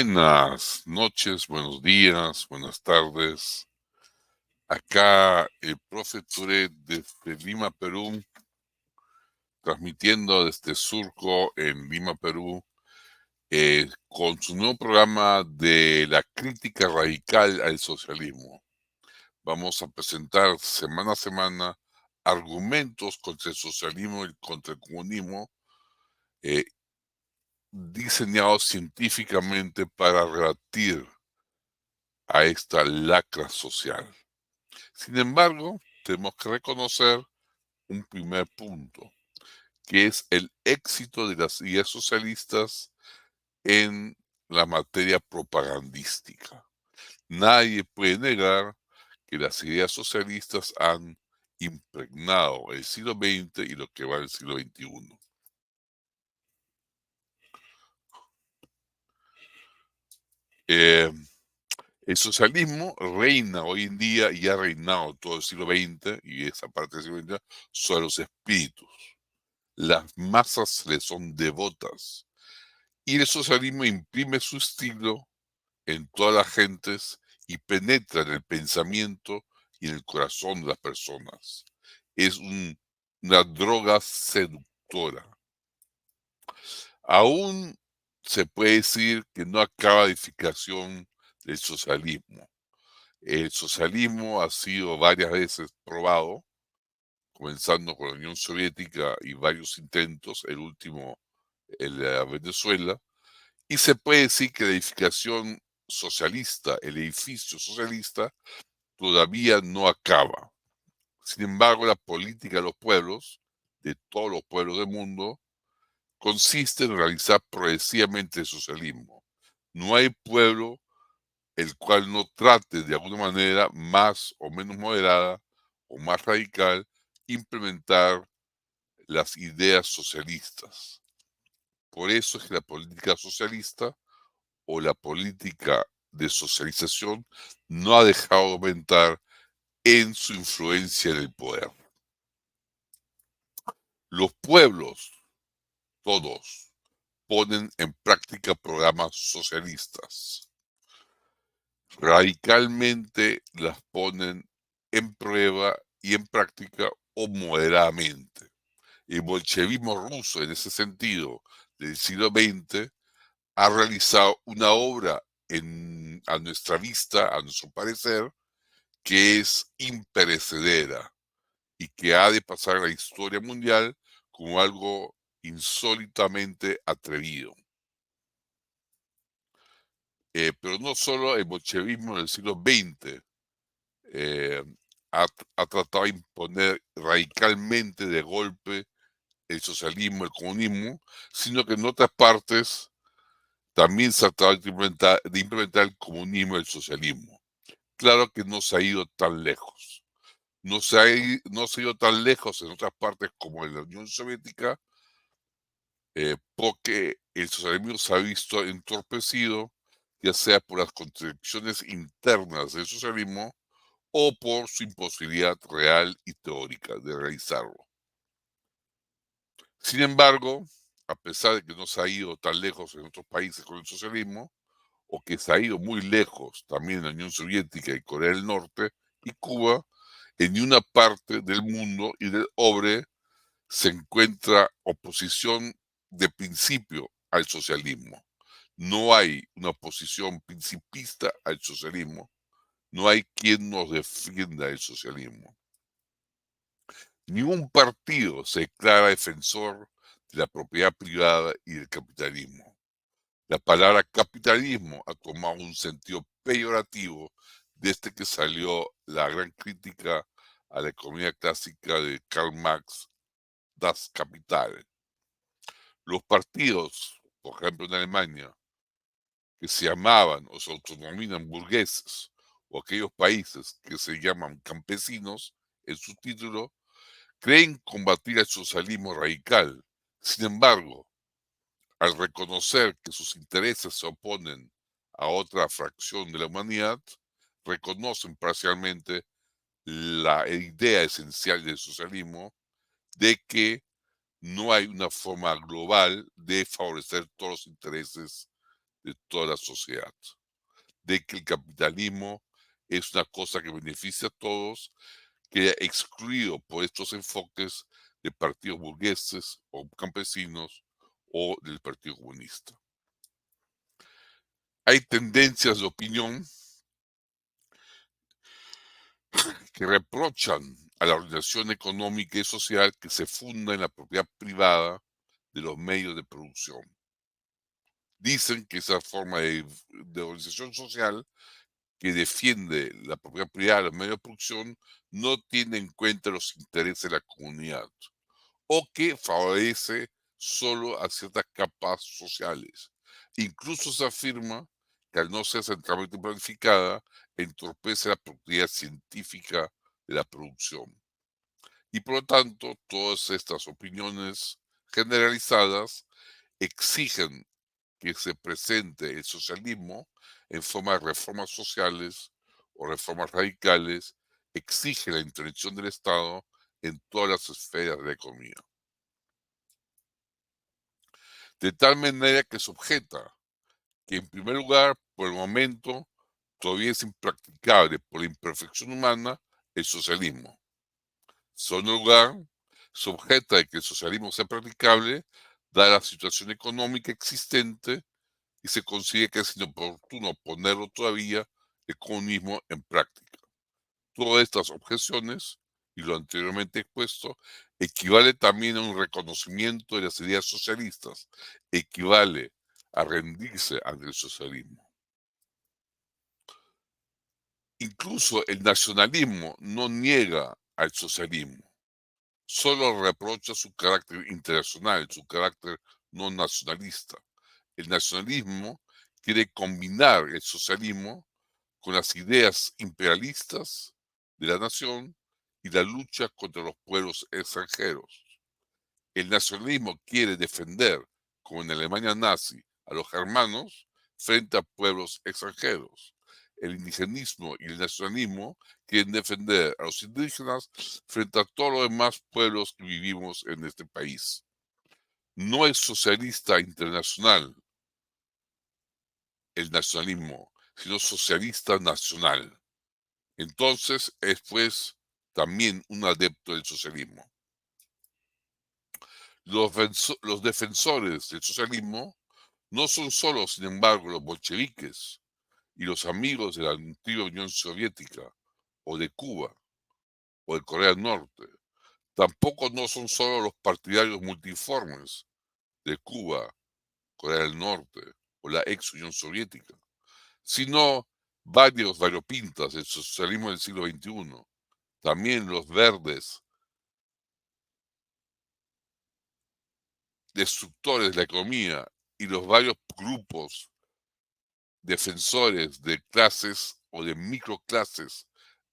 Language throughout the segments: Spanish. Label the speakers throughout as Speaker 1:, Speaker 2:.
Speaker 1: Buenas noches, buenos días, buenas tardes. Acá el profe Touré desde Lima, Perú, transmitiendo desde Surco en Lima, Perú, con su nuevo programa de la crítica radical al socialismo. Vamos a presentar semana a semana argumentos contra el socialismo y contra el comunismo, eh, diseñados científicamente para rebatir a esta lacra social. Sin embargo, tenemos que reconocer un primer punto, que es el éxito de las ideas socialistas en la materia propagandística. Nadie puede negar que las ideas socialistas han impregnado el siglo XX y lo que va del siglo XXI. Eh, el socialismo reina hoy en día y ha reinado todo el siglo XX y esa parte del siglo XX sobre los espíritus. Las masas le son devotas y el socialismo imprime su estilo en todas las gentes y penetra en el pensamiento y en el corazón de las personas. Es una droga seductora. Aún se puede decir que no acaba la edificación del socialismo. El socialismo ha sido varias veces probado, comenzando con la Unión Soviética y varios intentos, el último en la Venezuela, y se puede decir que la edificación socialista, el edificio socialista, todavía no acaba. Sin embargo, la política de los pueblos, de todos los pueblos del mundo, consiste en realizar progresivamente el socialismo. No hay pueblo el cual no trate de alguna manera más o menos moderada o más radical implementar las ideas socialistas. Por eso es que la política socialista o la política de socialización no ha dejado de aumentar en su influencia en el poder. Los pueblos, todos, ponen en práctica programas socialistas. Radicalmente las ponen en prueba y en práctica o moderadamente. El bolchevismo ruso, en ese sentido, del siglo XX, ha realizado una obra a nuestra vista, a nuestro parecer, que es imperecedera y que ha de pasar a la historia mundial como algo insólitamente atrevido. Pero no solo el bolchevismo del siglo XX eh, ha tratado de imponer radicalmente de golpe el socialismo, el comunismo, sino que en otras partes también se ha tratado de implementar el comunismo y el socialismo. Claro que no se ha ido tan lejos. No se ha ido tan lejos en otras partes como en la Unión Soviética, porque el socialismo se ha visto entorpecido, ya sea por las contradicciones internas del socialismo o por su imposibilidad real y teórica de realizarlo. Sin embargo, a pesar de que no se ha ido tan lejos en otros países con el socialismo, o que se ha ido muy lejos también en la Unión Soviética y Corea del Norte y Cuba, en ninguna parte del mundo y del orbe se encuentra oposición de principio al socialismo. No hay una oposición principista al socialismo. No hay quien nos defienda el socialismo. Ningún partido se declara defensor de la propiedad privada y del capitalismo. La palabra capitalismo ha tomado un sentido peyorativo desde que salió la gran crítica a la economía clásica de Karl Marx, Das Kapital. Los partidos, por ejemplo en Alemania, que se llamaban o se autodenominan burgueses, o aquellos países que se llaman campesinos, en su título, creen combatir el socialismo radical. Sin embargo, al reconocer que sus intereses se oponen a otra fracción de la humanidad, reconocen parcialmente la idea esencial del socialismo de que no hay una forma global de favorecer todos los intereses de toda la sociedad, de que el capitalismo es una cosa que beneficia a todos, queda excluido por estos enfoques de partidos burgueses o campesinos o del Partido Comunista. Hay tendencias de opinión que reprochan a la organización económica y social que se funda en la propiedad privada de los medios de producción. Dicen que esa forma de organización social que defiende la propiedad privada de los medios de producción no tiene en cuenta los intereses de la comunidad o que favorece solo a ciertas capas sociales. Incluso se afirma que al no ser centralmente planificada, entorpece la productividad científica de la producción. Y por lo tanto, todas estas opiniones generalizadas exigen que se presente el socialismo en forma de reformas sociales o reformas radicales, exige la intervención del Estado en todas las esferas de la economía. De tal manera que se objeta que, en primer lugar, por el momento, todavía es impracticable por la imperfección humana el socialismo. En segundo lugar, se objeta de que el socialismo sea practicable dada la situación económica existente y se considera que es inoportuno ponerlo todavía el comunismo en práctica. Todas estas objeciones y lo anteriormente expuesto equivale también a un reconocimiento de las ideas socialistas, equivale a rendirse ante el socialismo. Incluso el nacionalismo no niega al socialismo, solo reprocha su carácter internacional, su carácter no nacionalista. El nacionalismo quiere combinar el socialismo con las ideas imperialistas de la nación y la lucha contra los pueblos extranjeros. El nacionalismo quiere defender, como en la Alemania nazi, a los germanos frente a pueblos extranjeros. El indigenismo y el nacionalismo quieren defender a los indígenas frente a todos los demás pueblos que vivimos en este país. No es socialista internacional el nacionalismo, sino socialista nacional. Entonces es pues también un adepto del socialismo. Los defensores del socialismo no son solo, sin embargo, los bolcheviques y los amigos de la antigua Unión Soviética o de Cuba o de Corea del Norte. Tampoco no son solo los partidarios multiformes de Cuba, Corea del Norte o la ex Unión Soviética, sino varios variopintas del socialismo del siglo XXI. También los verdes, destructores de la economía y los varios grupos defensores de clases o de microclases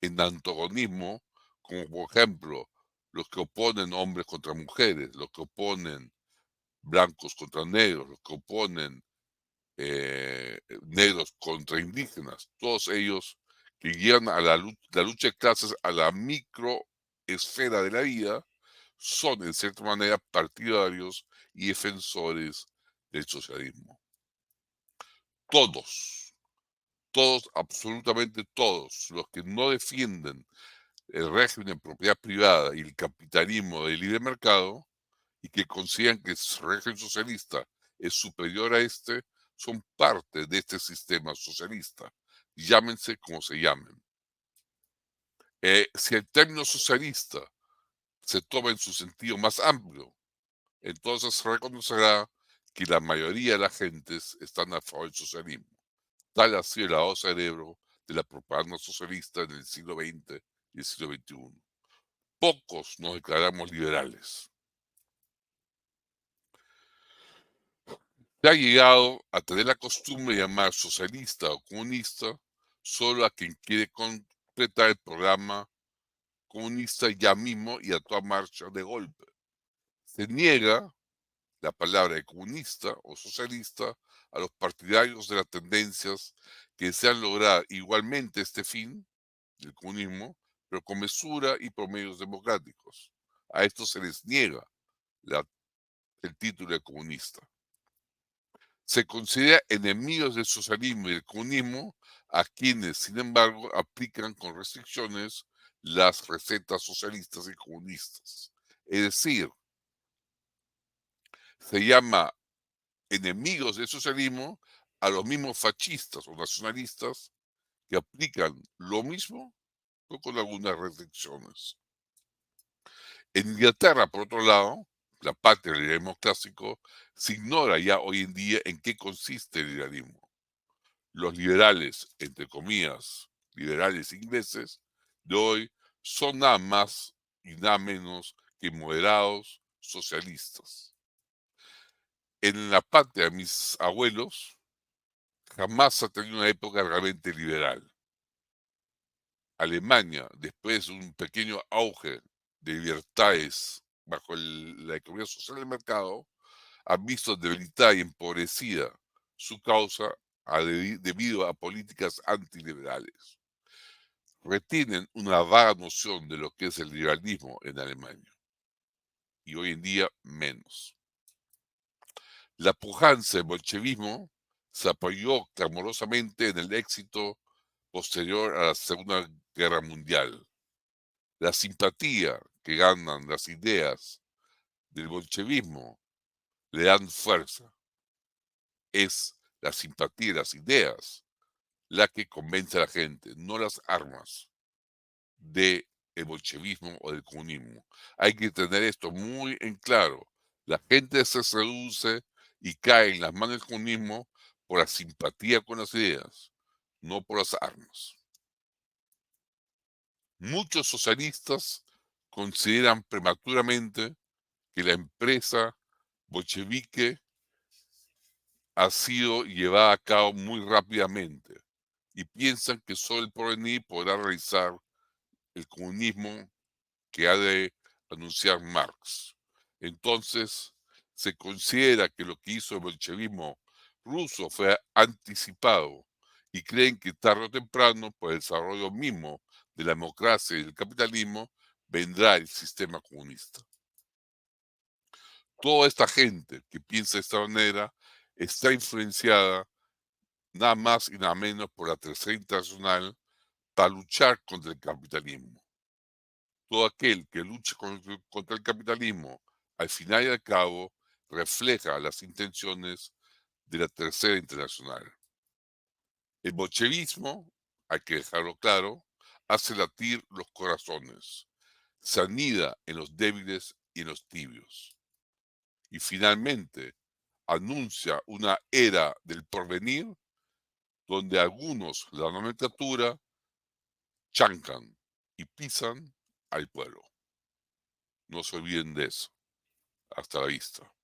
Speaker 1: en antagonismo, como por ejemplo los que oponen hombres contra mujeres, los que oponen blancos contra negros, los que oponen negros contra indígenas, todos ellos que guían a la lucha de clases a la microesfera de la vida, son en cierta manera partidarios y defensores del socialismo. Todos, todos, absolutamente todos, los que no defienden el régimen de propiedad privada y el capitalismo del libre mercado y que consideran que el régimen socialista es superior a este, son parte de este sistema socialista, llámense como se llamen. Si el término socialista se toma en su sentido más amplio, entonces se reconocerá que la mayoría de las gentes están a favor del socialismo. Tal ha sido el lavado de cerebro de la propaganda socialista en el siglo XX y el siglo XXI. Pocos nos declaramos liberales. Se ha llegado a tener la costumbre de llamar socialista o comunista solo a quien quiere completar el programa comunista ya mismo y a toda marcha de golpe. Se niega la palabra de comunista o socialista a los partidarios de las tendencias que desean lograr igualmente este fin del comunismo, pero con mesura y por medios democráticos. A estos se les niega el título de comunista. Se considera enemigos del socialismo y del comunismo a quienes, sin embargo, aplican con restricciones las recetas socialistas y comunistas. Es decir, se llama enemigos del socialismo a los mismos fascistas o nacionalistas que aplican lo mismo, pero con algunas restricciones. En Inglaterra, por otro lado, la patria del liberalismo clásico, se ignora ya hoy en día en qué consiste el liberalismo. Los liberales, entre comillas, liberales ingleses de hoy son nada más y nada menos que moderados socialistas. En la patria de mis abuelos jamás ha tenido una época realmente liberal. Alemania, después de un pequeño auge de libertades bajo la economía social del mercado, ha visto debilitada y empobrecida su causa debido a políticas antiliberales. Retienen una vaga noción de lo que es el liberalismo en Alemania y hoy en día menos. La pujanza del bolchevismo se apoyó clamorosamente en el éxito posterior a la Segunda Guerra Mundial. La simpatía que ganan las ideas del bolchevismo le dan fuerza. Es la simpatía y las ideas la que convence a la gente, no las armas del bolchevismo o del comunismo. Hay que tener esto muy en claro. La gente se seduce y cae en las manos del comunismo por la simpatía con las ideas, no por las armas. Muchos socialistas consideran prematuramente que la empresa bolchevique ha sido llevada a cabo muy rápidamente y piensan que solo el porvenir podrá realizar el comunismo que ha de anunciar Marx. Entonces, se considera que lo que hizo el bolchevismo ruso fue anticipado y creen que tarde o temprano, por el desarrollo mismo de la democracia y del capitalismo, vendrá el sistema comunista. Toda esta gente que piensa de esta manera está influenciada nada más y nada menos por la Tercera Internacional para luchar contra el capitalismo. Todo aquel que luche contra el capitalismo, al final y al cabo, refleja las intenciones de la Tercera Internacional. El bolchevismo, hay que dejarlo claro, hace latir los corazones, se anida en los débiles y en los tibios. Y finalmente, anuncia una era del porvenir donde algunos, la nomenclatura, chancan y pisan al pueblo. No se olviden de eso. Hasta la vista.